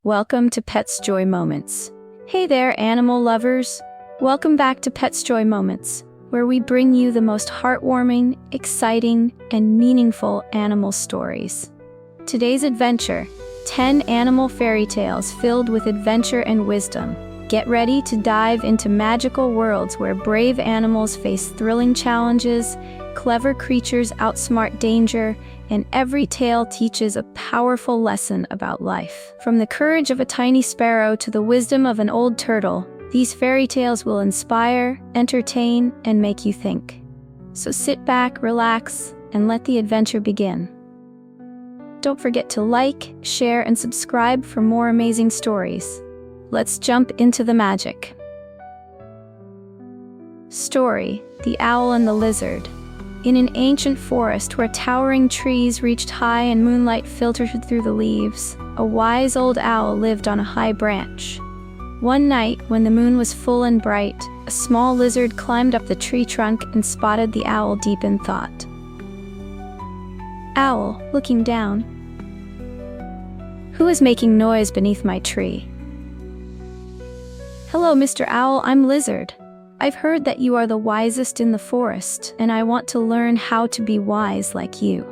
Welcome to Pets Joy Moments. Hey there, animal lovers. Welcome back to Pets Joy Moments, where we bring you the most heartwarming, exciting, and meaningful animal stories. Today's adventure, 10 animal fairy tales filled with adventure and wisdom. Get ready to dive into magical worlds where brave animals face thrilling challenges, clever creatures outsmart danger, and every tale teaches a powerful lesson about life. From the courage of a tiny sparrow to the wisdom of an old turtle, these fairy tales will inspire, entertain, and make you think. So sit back, relax, and let the adventure begin. Don't forget to like, share, and subscribe for more amazing stories. Let's jump into the magic. Story: The Owl and the Lizard. In an ancient forest where towering trees reached high and moonlight filtered through the leaves, a wise old owl lived on a high branch. One night, when the moon was full and bright, a small lizard climbed up the tree trunk and spotted the owl deep in thought. Owl, looking down. Who is making noise beneath my tree? Hello, Mr. Owl, I'm Lizard. I've heard that you are the wisest in the forest, and I want to learn how to be wise like you.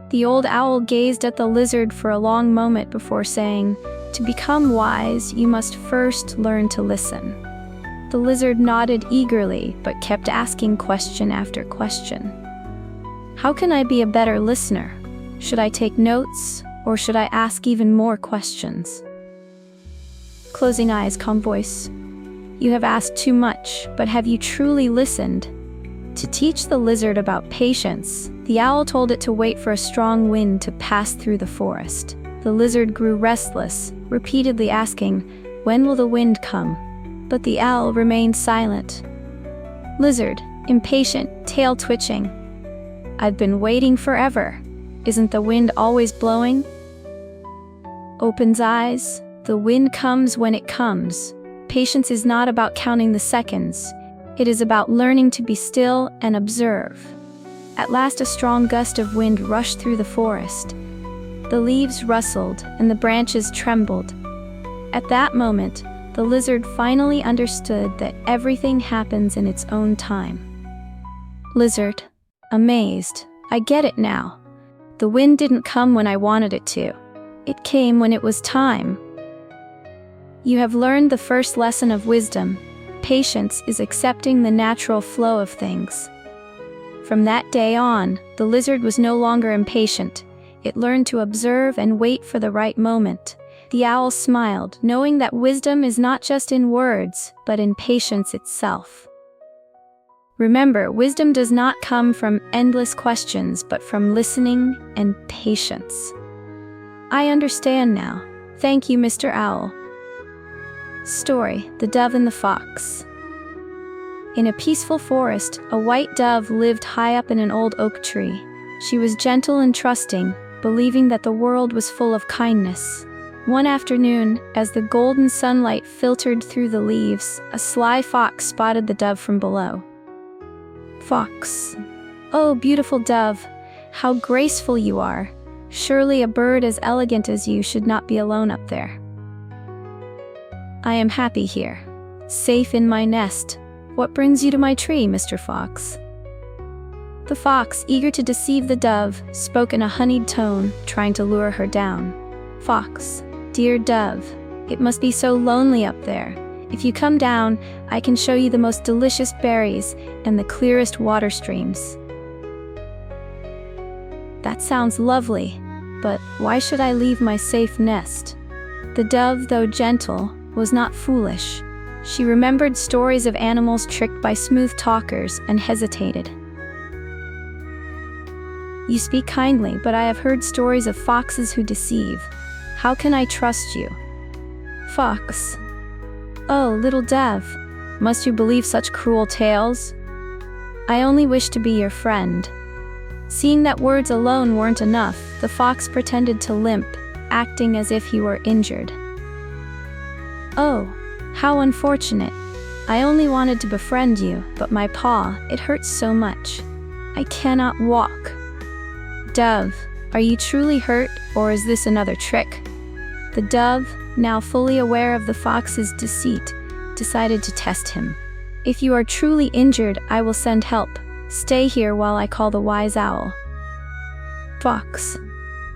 The old owl gazed at the lizard for a long moment before saying, "To become wise, you must first learn to listen." The lizard nodded eagerly, but kept asking question after question. How can I be a better listener? Should I take notes, or should I ask even more questions? Closing eyes, calm voice. You have asked too much, but have you truly listened? To teach the lizard about patience, the owl told it to wait for a strong wind to pass through the forest. The lizard grew restless, repeatedly asking, "When will the wind come?" But the owl remained silent. Lizard, impatient, tail twitching. "I've been waiting forever. Isn't the wind always blowing?" Opens eyes. The wind comes when it comes. Patience is not about counting the seconds. It is about learning to be still and observe. At last a strong gust of wind rushed through the forest. The leaves rustled and the branches trembled. At that moment, the lizard finally understood that everything happens in its own time. Lizard, amazed, I get it now. The wind didn't come when I wanted it to. It came when it was time. You have learned the first lesson of wisdom. Patience is accepting the natural flow of things. From that day on, the lizard was no longer impatient. It learned to observe and wait for the right moment. The owl smiled, knowing that wisdom is not just in words, but in patience itself. Remember, wisdom does not come from endless questions, but from listening and patience. I understand now. Thank you, Mr. Owl. Story: The Dove and the Fox. In a peaceful forest, a white dove lived high up in an old oak tree. She was gentle and trusting, believing that the world was full of kindness. One afternoon, as the golden sunlight filtered through the leaves, a sly fox spotted the dove from below. Fox: "Oh, beautiful dove, how graceful you are. Surely a bird as elegant as you should not be alone up there." "I am happy here, safe in my nest. What brings you to my tree, Mr. Fox?" The fox, eager to deceive the dove, spoke in a honeyed tone, trying to lure her down. "Fox, dear dove, it must be so lonely up there. If you come down, I can show you the most delicious berries and the clearest water streams." "That sounds lovely, but why should I leave my safe nest?" The dove, though gentle, was not foolish. She remembered stories of animals tricked by smooth talkers and hesitated. "You speak kindly, but I have heard stories of foxes who deceive. How can I trust you?" Fox: "Oh, little dove, must you believe such cruel tales? I only wish to be your friend." Seeing that words alone weren't enough, the fox pretended to limp, acting as if he were injured. "Oh, how unfortunate. I only wanted to befriend you, but my paw, it hurts so much. I cannot walk." "Dove, are you truly hurt, or is this another trick?" The dove, now fully aware of the fox's deceit, decided to test him. "If you are truly injured, I will send help. Stay here while I call the wise owl." Fox: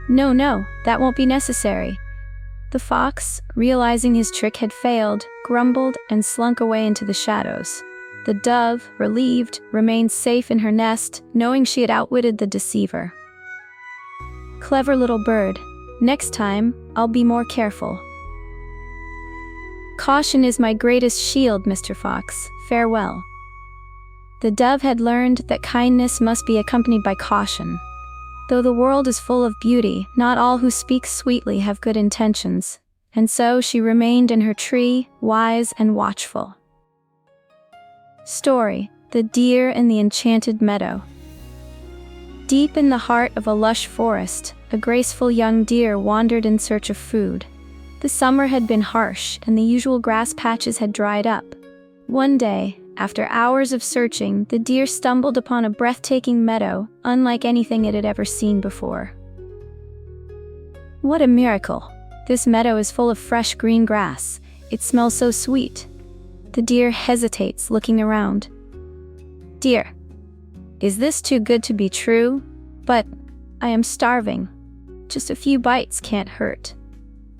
No, that won't be necessary." The fox, realizing his trick had failed, grumbled and slunk away into the shadows. The dove, relieved, remained safe in her nest, knowing she had outwitted the deceiver. "Clever little bird. Next time, I'll be more careful." "Caution is my greatest shield, Mr. Fox. Farewell." The dove had learned that kindness must be accompanied by caution. Though the world is full of beauty, not all who speak sweetly have good intentions, and so she remained in her tree, wise and watchful. Story: The Deer in the Enchanted Meadow. Deep in the heart of a lush forest, a graceful young deer wandered in search of food. The summer had been harsh, and the usual grass patches had dried up. One day, after hours of searching, the deer stumbled upon a breathtaking meadow, unlike anything it had ever seen before. "What a miracle! This meadow is full of fresh green grass. It smells so sweet." The deer hesitates, looking around. "Dear, is this too good to be true? But I am starving. Just a few bites can't hurt."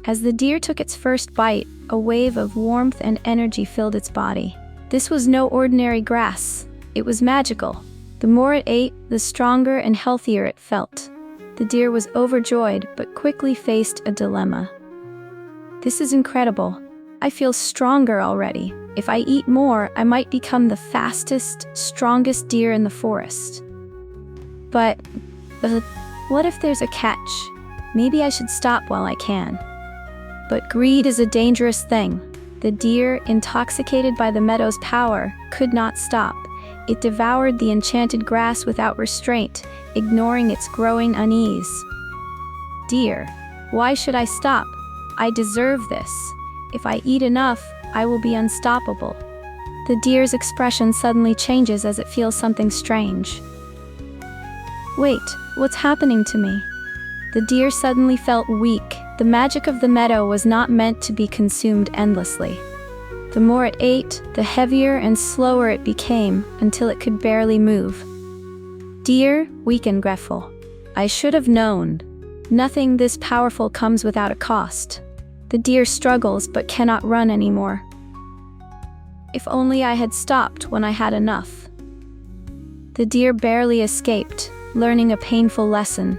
As the deer took its first bite, a wave of warmth and energy filled its body. This was no ordinary grass. It was magical. The more it ate, the stronger and healthier it felt. The deer was overjoyed, but quickly faced a dilemma. "This is incredible. I feel stronger already. If I eat more, I might become the fastest, strongest deer in the forest. But what if there's a catch? Maybe I should stop while I can." But greed is a dangerous thing. The deer, intoxicated by the meadow's power, could not stop. It devoured the enchanted grass without restraint, ignoring its growing unease. "Dear, why should I stop? I deserve this. If I eat enough, I will be unstoppable." The deer's expression suddenly changes as it feels something strange. "Wait, what's happening to me?" The deer suddenly felt weak. The magic of the meadow was not meant to be consumed endlessly. The more it ate, the heavier and slower it became, until it could barely move. "Deer, weak and grateful. I should have known. Nothing this powerful comes without a cost." The deer struggles but cannot run anymore. "If only I had stopped when I had enough." The deer barely escaped, learning a painful lesson.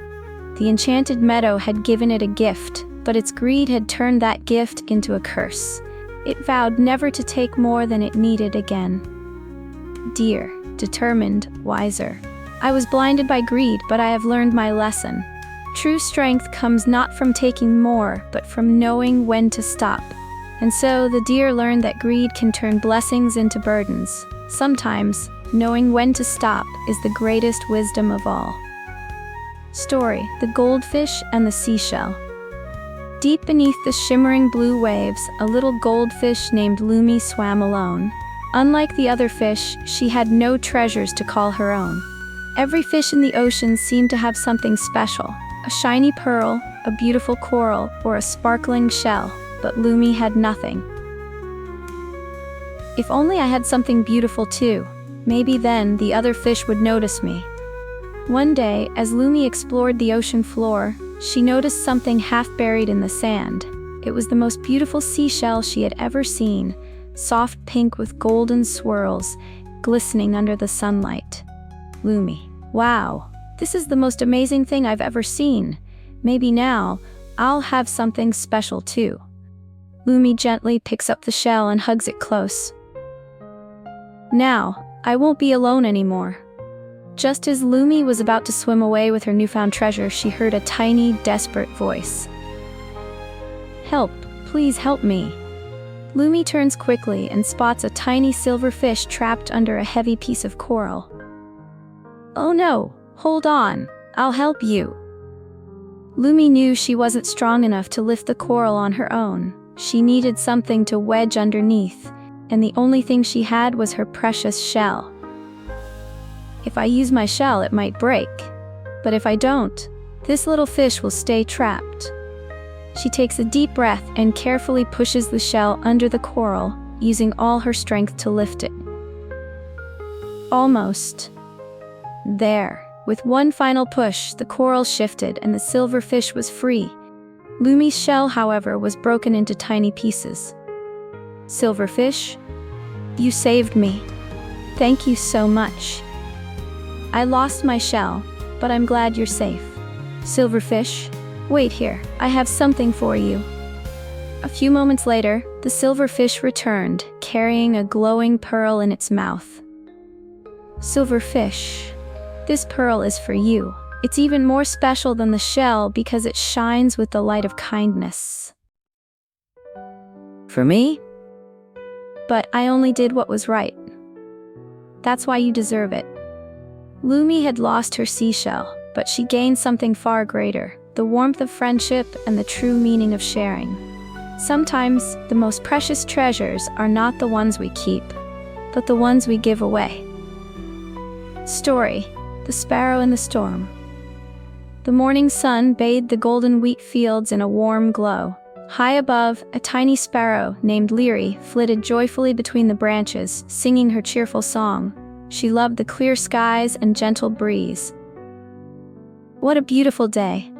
The enchanted meadow had given it a gift, but its greed had turned that gift into a curse. It vowed never to take more than it needed again. Deer, determined, wiser. "I was blinded by greed, but I have learned my lesson. True strength comes not from taking more, but from knowing when to stop." And so the deer learned that greed can turn blessings into burdens. Sometimes, knowing when to stop is the greatest wisdom of all. Story: The Goldfish and the Seashell. Deep beneath the shimmering blue waves, a little goldfish named Lumi swam alone. Unlike the other fish, she had no treasures to call her own. Every fish in the ocean seemed to have something special: a shiny pearl, a beautiful coral, or a sparkling shell, but Lumi had nothing. "If only I had something beautiful too. Maybe then the other fish would notice me." One day, as Lumi explored the ocean floor, she noticed something half buried in the sand. It was the most beautiful seashell she had ever seen, soft pink with golden swirls, glistening under the sunlight. Lumi: "Wow, this is the most amazing thing I've ever seen. Maybe now, I'll have something special too." Lumi gently picks up the shell and hugs it close. "Now, I won't be alone anymore." Just as Lumi was about to swim away with her newfound treasure, she heard a tiny, desperate voice. "Help, please help me." Lumi turns quickly and spots a tiny silver fish trapped under a heavy piece of coral. "Oh no, hold on, I'll help you." Lumi knew she wasn't strong enough to lift the coral on her own. She needed something to wedge underneath, and the only thing she had was her precious shell. "If I use my shell, it might break. But if I don't, this little fish will stay trapped." She takes a deep breath and carefully pushes the shell under the coral, using all her strength to lift it. Almost. There. With one final push, the coral shifted and the silverfish was free. Lumi's shell, however, was broken into tiny pieces. Silverfish, you saved me. Thank you so much. I lost my shell, but I'm glad you're safe. Silverfish, wait here, I have something for you. A few moments later, the silverfish returned, carrying a glowing pearl in its mouth. Silverfish, this pearl is for you. It's even more special than the shell because it shines with the light of kindness. For me? But I only did what was right. That's why you deserve it. Lumi had lost her seashell, but she gained something far greater, the warmth of friendship and the true meaning of sharing. Sometimes, the most precious treasures are not the ones we keep, but the ones we give away. Story: The Sparrow in the Storm. The morning sun bathed the golden wheat fields in a warm glow. High above, a tiny sparrow named Leary flitted joyfully between the branches, singing her cheerful song. She loved the clear skies and gentle breeze. What a beautiful day!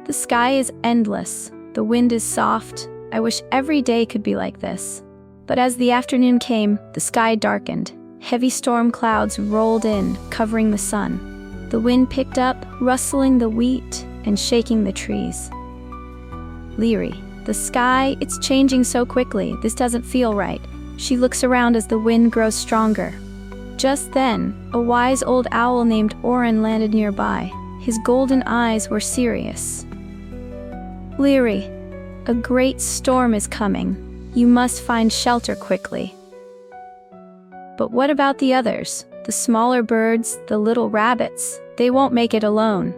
The sky is endless, the wind is soft. I wish every day could be like this. But as the afternoon came, the sky darkened. Heavy storm clouds rolled in, covering the sun. The wind picked up, rustling the wheat and shaking the trees. Leary, the sky, it's changing so quickly, this doesn't feel right. She looks around as the wind grows stronger. Just then, a wise old owl named Orin landed nearby. His golden eyes were serious. Leary, a great storm is coming. You must find shelter quickly. But what about the others? The smaller birds, the little rabbits, they won't make it alone.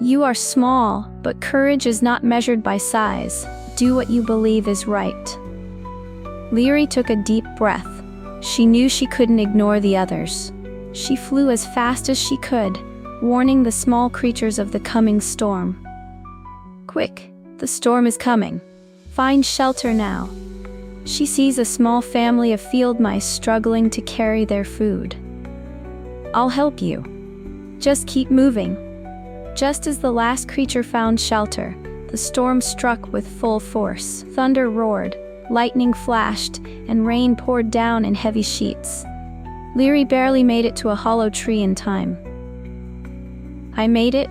You are small, but courage is not measured by size. Do what you believe is right. Leary took a deep breath. She knew she couldn't ignore the others. She flew as fast as she could, warning the small creatures of the coming storm. Quick, the storm is coming. Find shelter now. She sees a small family of field mice struggling to carry their food. I'll help you. Just keep moving. Just as the last creature found shelter, the storm struck with full force. Thunder roared, lightning flashed, and rain poured down in heavy sheets. Leary barely made it to a hollow tree in time. I made it,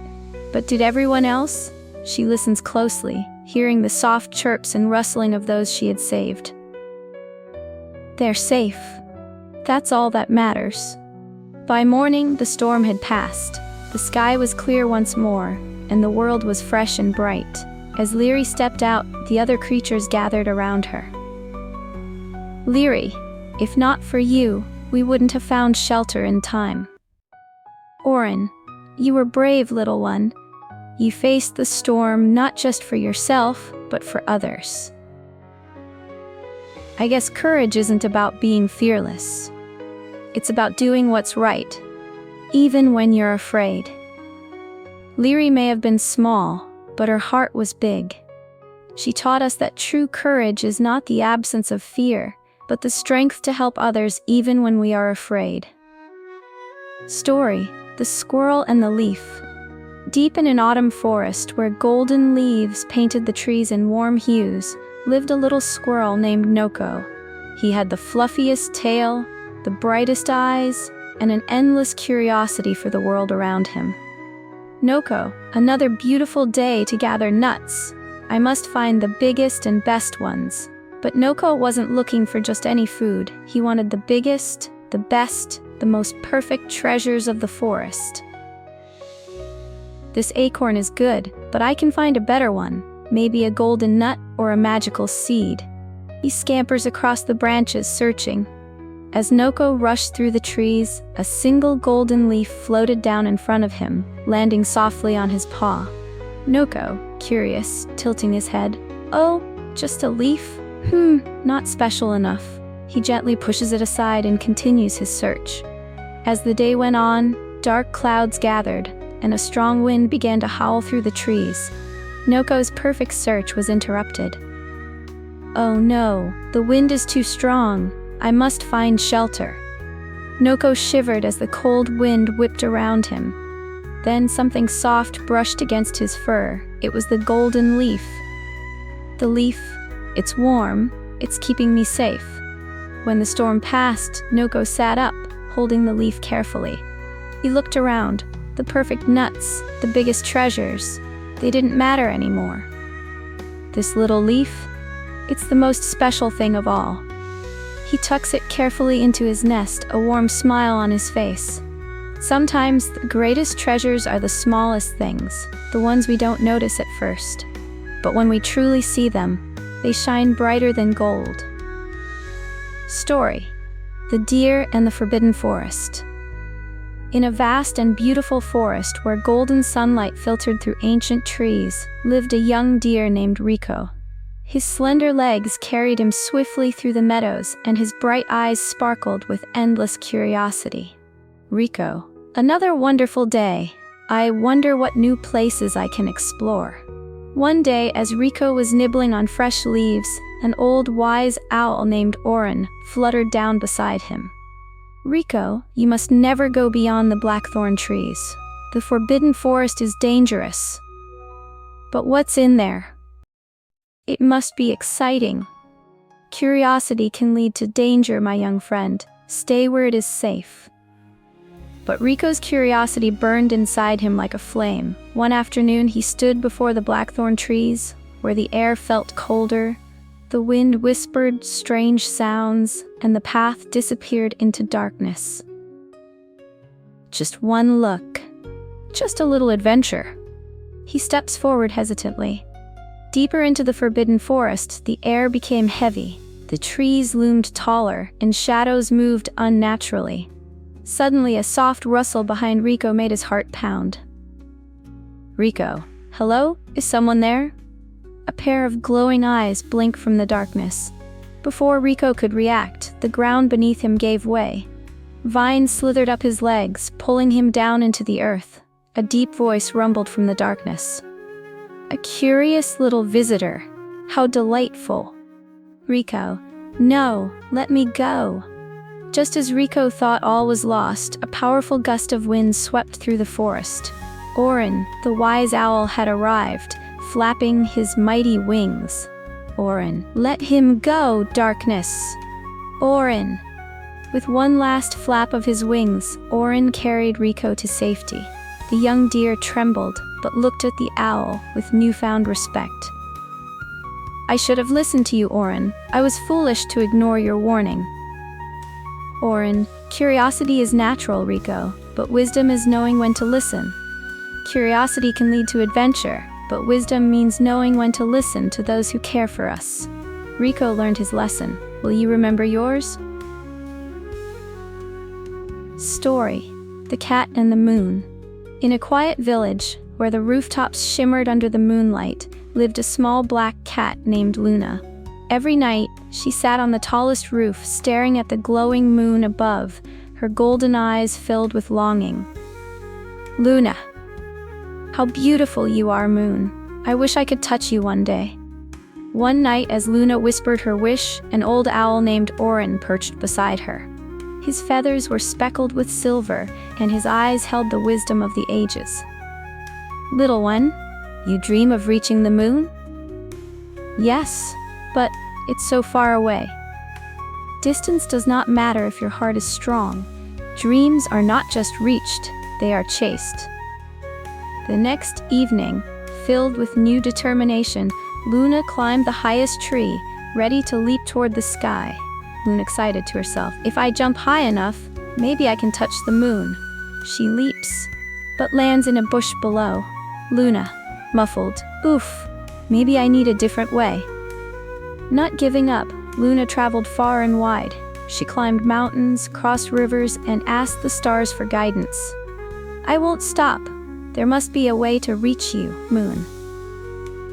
but did everyone else? She listens closely, hearing the soft chirps and rustling of those she had saved. They're safe. That's all that matters. By morning, the storm had passed. The sky was clear once more, and the world was fresh and bright. As Leary stepped out, the other creatures gathered around her. Leary, if not for you, we wouldn't have found shelter in time. Orin, you were brave, little one. You faced the storm not just for yourself, but for others. I guess courage isn't about being fearless. It's about doing what's right, even when you're afraid. Leary may have been small, but her heart was big. She taught us that true courage is not the absence of fear, but the strength to help others even when we are afraid. Story: The Squirrel and the Leaf. Deep in an autumn forest where golden leaves painted the trees in warm hues, lived a little squirrel named Noko. He had the fluffiest tail, the brightest eyes, and an endless curiosity for the world around him. Noko, another beautiful day to gather nuts. I must find the biggest and best ones. But Noko wasn't looking for just any food. He wanted the biggest, the best, the most perfect treasures of the forest. This acorn is good, but I can find a better one, maybe a golden nut or a magical seed. He scampers across the branches searching. As Noko rushed through the trees, a single golden leaf floated down in front of him, landing softly on his paw. Noko, curious, tilting his head. Oh, just a leaf? Not special enough. He gently pushes it aside and continues his search. As the day went on, dark clouds gathered, and a strong wind began to howl through the trees. Noko's perfect search was interrupted. Oh no, the wind is too strong. I must find shelter. Noko shivered as the cold wind whipped around him. Then something soft brushed against his fur. It was the golden leaf. The leaf, it's warm, it's keeping me safe. When the storm passed, Noko sat up, holding the leaf carefully. He looked around. The perfect nuts, the biggest treasures, they didn't matter anymore. This little leaf, it's the most special thing of all. He tucks it carefully into his nest, a warm smile on his face. Sometimes the greatest treasures are the smallest things, the ones we don't notice at first. But when we truly see them, they shine brighter than gold. Story: The Deer and the Forbidden Forest. In a vast and beautiful forest where golden sunlight filtered through ancient trees, lived a young deer named Rico. His slender legs carried him swiftly through the meadows, and his bright eyes sparkled with endless curiosity. Rico: another wonderful day. I wonder what new places I can explore. One day, as Rico was nibbling on fresh leaves, an old wise owl named Oren fluttered down beside him. Rico, you must never go beyond the blackthorn trees. The forbidden forest is dangerous. But what's in there? It must be exciting. Curiosity can lead to danger, my young friend. Stay where it is safe. But Rico's curiosity burned inside him like a flame. One afternoon, he stood before the blackthorn trees, where the air felt colder, the wind whispered strange sounds, and the path disappeared into darkness. Just one look. Just a little adventure. He steps forward hesitantly. Deeper into the forbidden forest, the air became heavy. The trees loomed taller, and shadows moved unnaturally. Suddenly, a soft rustle behind Rico made his heart pound. Rico: hello? Is someone there? A pair of glowing eyes blinked from the darkness. Before Rico could react, the ground beneath him gave way. Vines slithered up his legs, pulling him down into the earth. A deep voice rumbled from the darkness. A curious little visitor. How delightful. Rico: no, let me go. Just as Rico thought all was lost, a powerful gust of wind swept through the forest. Oren, the wise owl, had arrived, flapping his mighty wings. Oren: let him go, darkness. Oren. With one last flap of his wings, Oren carried Rico to safety. The young deer trembled, but looked at the owl with newfound respect. I should have listened to you, Oren. I was foolish to ignore your warning. Oren: curiosity is natural, Rico, but wisdom is knowing when to listen. Curiosity can lead to adventure, but wisdom means knowing when to listen to those who care for us. Rico learned his lesson. Will you remember yours? Story: The Cat and the Moon. In a quiet village, where the rooftops shimmered under the moonlight, lived a small black cat named Luna. Every night, she sat on the tallest roof, staring at the glowing moon above, her golden eyes filled with longing. Luna. How beautiful you are, Moon. I wish I could touch you one day. One night, as Luna whispered her wish, an old owl named Oren perched beside her. His feathers were speckled with silver, and his eyes held the wisdom of the ages. Little one, you dream of reaching the moon? Yes, but it's so far away. Distance does not matter if your heart is strong. Dreams are not just reached, they are chased. The next evening, filled with new determination, Luna climbed the highest tree, ready to leap toward the sky. Luna excited to herself, if I jump high enough, maybe I can touch the moon. She leaps, but lands in a bush below. Luna, muffled, oof, maybe I need a different way. Not giving up, Luna traveled far and wide. She climbed mountains, crossed rivers, and asked the stars for guidance. I won't stop. There must be a way to reach you, Moon.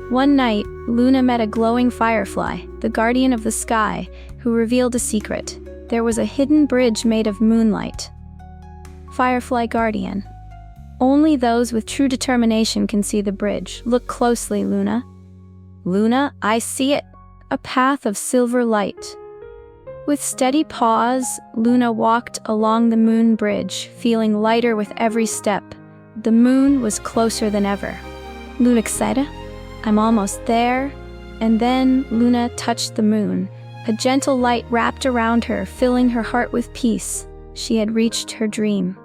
One night, Luna met a glowing firefly, the guardian of the sky, who revealed a secret. There was a hidden bridge made of moonlight. Firefly Guardian. Only those with true determination can see the bridge. Look closely, Luna. Luna, I see it. A path of silver light. With steady paws, Luna walked along the moon bridge, feeling lighter with every step. The moon was closer than ever. Luna excited? I'm almost there. And then Luna touched the moon. A gentle light wrapped around her, filling her heart with peace. She had reached her dream.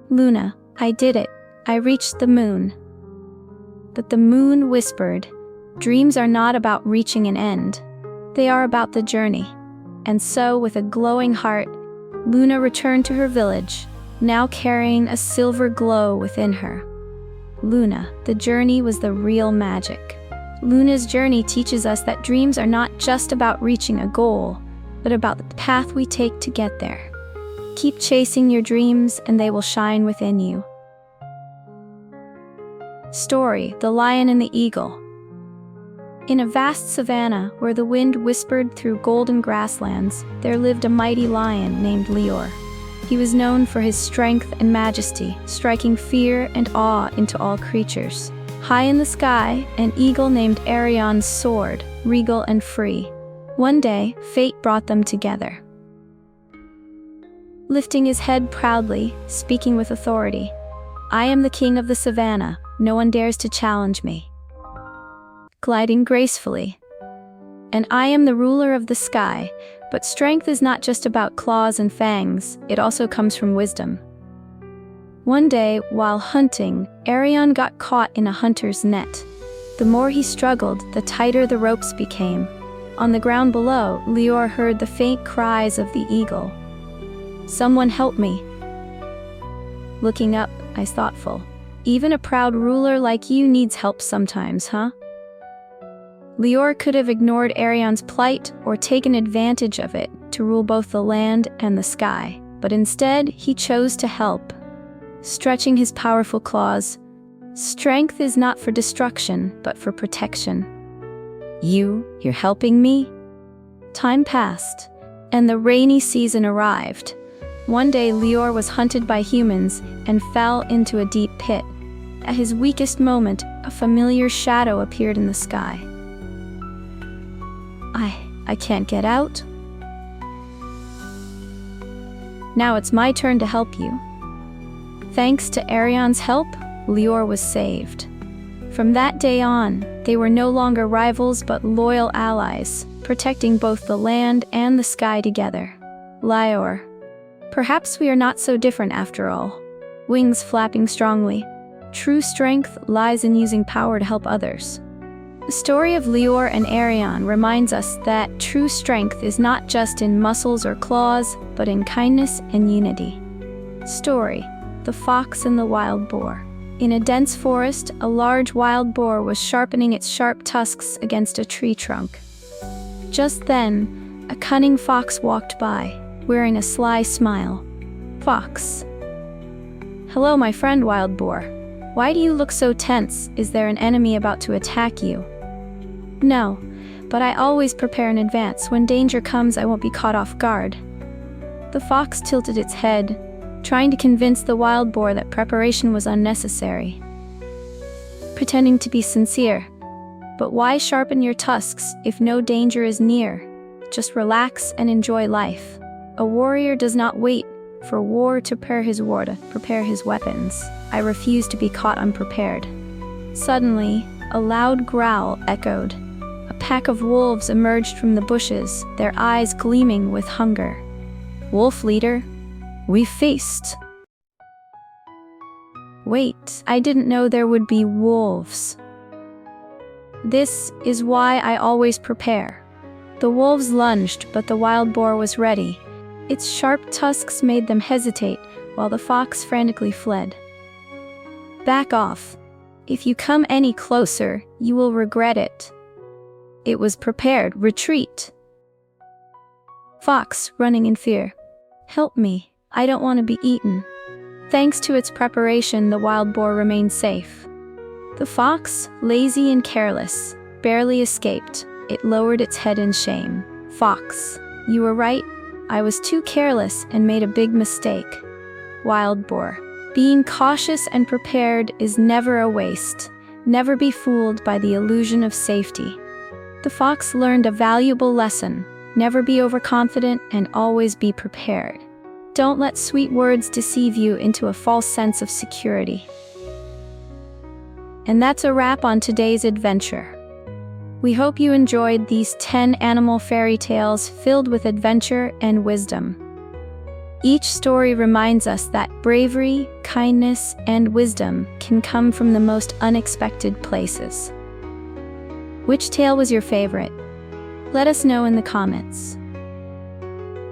Luna, I did it. I reached the moon. But the moon whispered, dreams are not about reaching an end. They are about the journey. And so, with a glowing heart, Luna returned to her village, now carrying a silver glow within her. Luna, the journey was the real magic. Luna's journey teaches us that dreams are not just about reaching a goal, but about the path we take to get there. Keep chasing your dreams and they will shine within you. Story: The Lion and the Eagle. In a vast savanna where the wind whispered through golden grasslands, there lived a mighty lion named Leor. He was known for his strength and majesty, striking fear and awe into all creatures. High in the sky, an eagle named Arion soared, regal and free. One day, fate brought them together. Lifting his head proudly, speaking with authority, I am the king of the savanna, no one dares to challenge me. Gliding gracefully, and I am the ruler of the sky, but strength is not just about claws and fangs, it also comes from wisdom. One day, while hunting, Arion got caught in a hunter's net. The more he struggled, the tighter the ropes became. On the ground below, Leor heard the faint cries of the eagle. Someone help me. Looking up, I was thoughtful. Even a proud ruler like you needs help sometimes, huh? Leor could have ignored Arion's plight or taken advantage of it to rule both the land and the sky, but instead he chose to help. Stretching his powerful claws, strength is not for destruction, but for protection. You're helping me? Time passed, and the rainy season arrived. One day Leor was hunted by humans and fell into a deep pit. At his weakest moment, a familiar shadow appeared in the sky. I can't get out. Now it's my turn to help you. Thanks to Arion's help, Leor was saved. From that day on, they were no longer rivals but loyal allies, protecting both the land and the sky together. Leor. Perhaps we are not so different after all. Wings flapping strongly. True strength lies in using power to help others. The story of Leor and Arion reminds us that true strength is not just in muscles or claws, but in kindness and unity. Story: The Fox and the Wild Boar. In a dense forest, a large wild boar was sharpening its sharp tusks against a tree trunk. Just then, a cunning fox walked by, wearing a sly smile. Fox. Hello, my friend Wild Boar. Why do you look so tense? Is there an enemy about to attack you? No, but I always prepare in advance. When danger comes, I won't be caught off guard. The fox tilted its head, trying to convince the wild boar that preparation was unnecessary. Pretending to be sincere. But why sharpen your tusks if no danger is near? Just relax and enjoy life. A warrior does not wait for war to prepare his weapons. I refuse to be caught unprepared. Suddenly, a loud growl echoed. A pack of wolves emerged from the bushes, their eyes gleaming with hunger. Wolf leader, we feast. Wait, I didn't know there would be wolves. This is why I always prepare. The wolves lunged, but the wild boar was ready. Its sharp tusks made them hesitate, while the fox frantically fled. Back off. If you come any closer, you will regret it. It was prepared. Retreat. Fox, running in fear. Help me. I don't want to be eaten. Thanks to its preparation, the wild boar remained safe. The fox, lazy and careless, barely escaped. It lowered its head in shame. Fox, you were right. I was too careless and made a big mistake. Wild boar. Being cautious and prepared is never a waste. Never be fooled by the illusion of safety. The fox learned a valuable lesson. Never be overconfident and always be prepared. Don't let sweet words deceive you into a false sense of security. And that's a wrap on today's adventure. We hope you enjoyed these 10 animal fairy tales filled with adventure and wisdom. Each story reminds us that bravery, kindness, and wisdom can come from the most unexpected places. Which tale was your favorite? Let us know in the comments.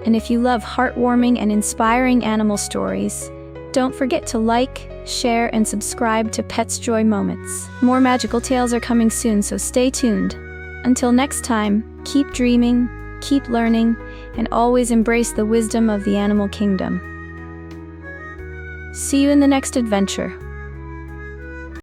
And if you love heartwarming and inspiring animal stories, don't forget to like, share, and subscribe to Pets Joy Moments. More magical tales are coming soon, so stay tuned. Until next time, keep dreaming, keep learning, and always embrace the wisdom of the animal kingdom. See you in the next adventure.